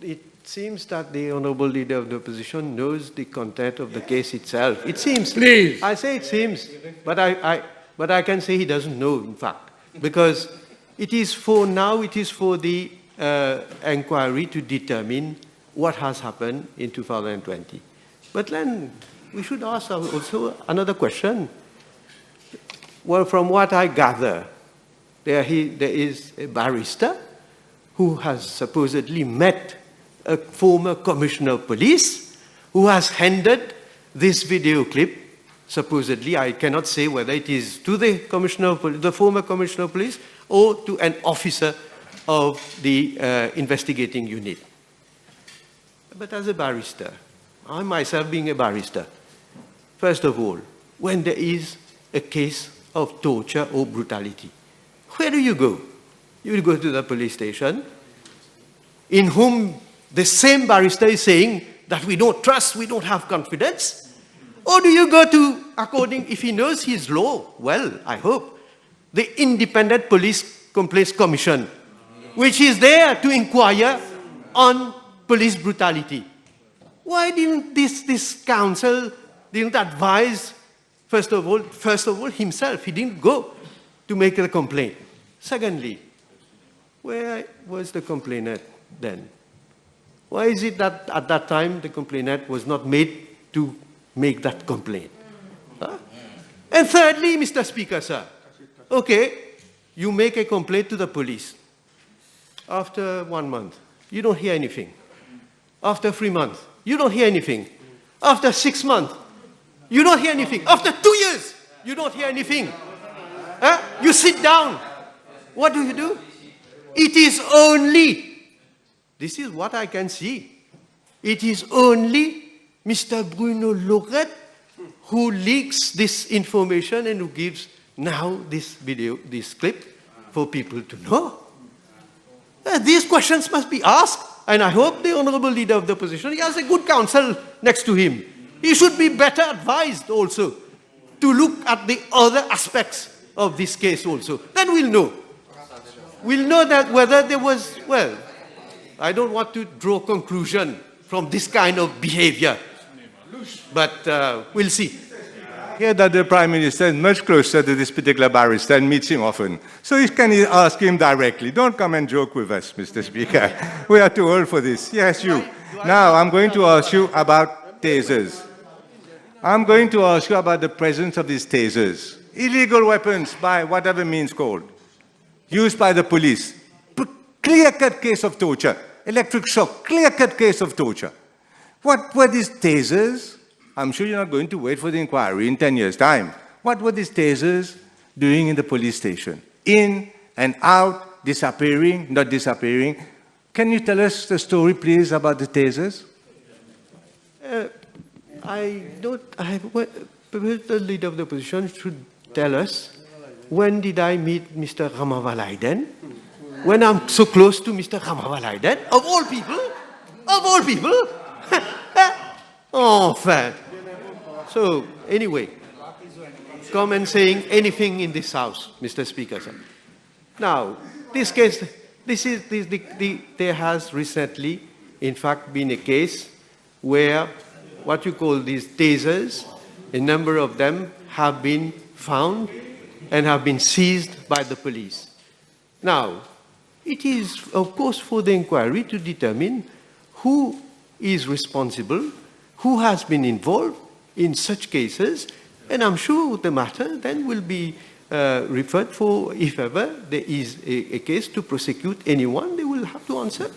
it seems that the Honourable Leader of the Opposition knows the content of the case itself. It seems. Please. I say it seems, but I can say he doesn't know, in fact, because it is for the inquiry to determine what has happened in 2020. But then we should ask also another question. Well, from what I gather, there is a barrister who has supposedly met a former commissioner of police who has handed this video clip, supposedly, I cannot say whether it is to the commissioner of police, the former commissioner of police, or to an officer of the investigating unit. But as a barrister, I myself being a barrister, first of all, when there is a case of torture or brutality, where do you go? You will go to the police station, in whom the same barrister is saying that we don't trust, we don't have confidence? Or do you go to, according, if he knows his law, well, I hope, the Independent Police Complaints Commission, which is there to inquire on police brutality? Why didn't this council didn't advise, first of all, himself? He didn't go to make a complaint. Secondly, where was the complainant then? Why is it that at that time the complainant was not made to make that complaint? Huh? And thirdly, Mr. Speaker, sir, okay, you make a complaint to the police. After 1 month, you don't hear anything. After 3 months, you don't hear anything. After 6 months, you don't hear anything. After 2 years, you don't hear anything. Huh? You sit down. What do? It is only, this is what I can see, it is only Mr. Bruno Loret who leaks this information and who gives now this video, this clip, for people to know. These questions must be asked, and I hope the Honourable Leader of the Opposition, he has a good counsel next to him. He should be better advised also to look at the other aspects of this case also. Then we'll know. We'll know that whether there was, well, I don't want to draw conclusion from this kind of behavior, but we'll see. Here that the Prime Minister is much closer to this particular barrister and meets him often. So you can ask him directly. Don't come and joke with us, Mr. Speaker. We are too old for this. Yes, you. Now, I'm going to ask you about tasers. I'm going to ask you about the presence of these tasers. Illegal weapons by whatever means called, used by the police. Clear-cut case of torture. Electric shock, clear-cut case of torture. What were these tasers? I'm sure you're not going to wait for the inquiry in 10 years' time. What were these tasers doing in the police station? In and out, disappearing, not disappearing. Can you tell us the story, please, about the tasers? The Leader of the Opposition should tell us, when did I meet Mr. Rama Valayden? When I'm so close to Mr. Rama Valayden? Of all people? Of all people? Enfin. So, anyway, come and saying anything in this house, Mr. Speaker, sir. Now, this case, there has recently, in fact, been a case where what you call these tasers, a number of them have been found and have been seized by the police. Now, it is, of course, for the inquiry to determine who is responsible, who has been involved in such cases, and I'm sure the matter then will be referred for, if ever there is a case to prosecute anyone, they will have to answer.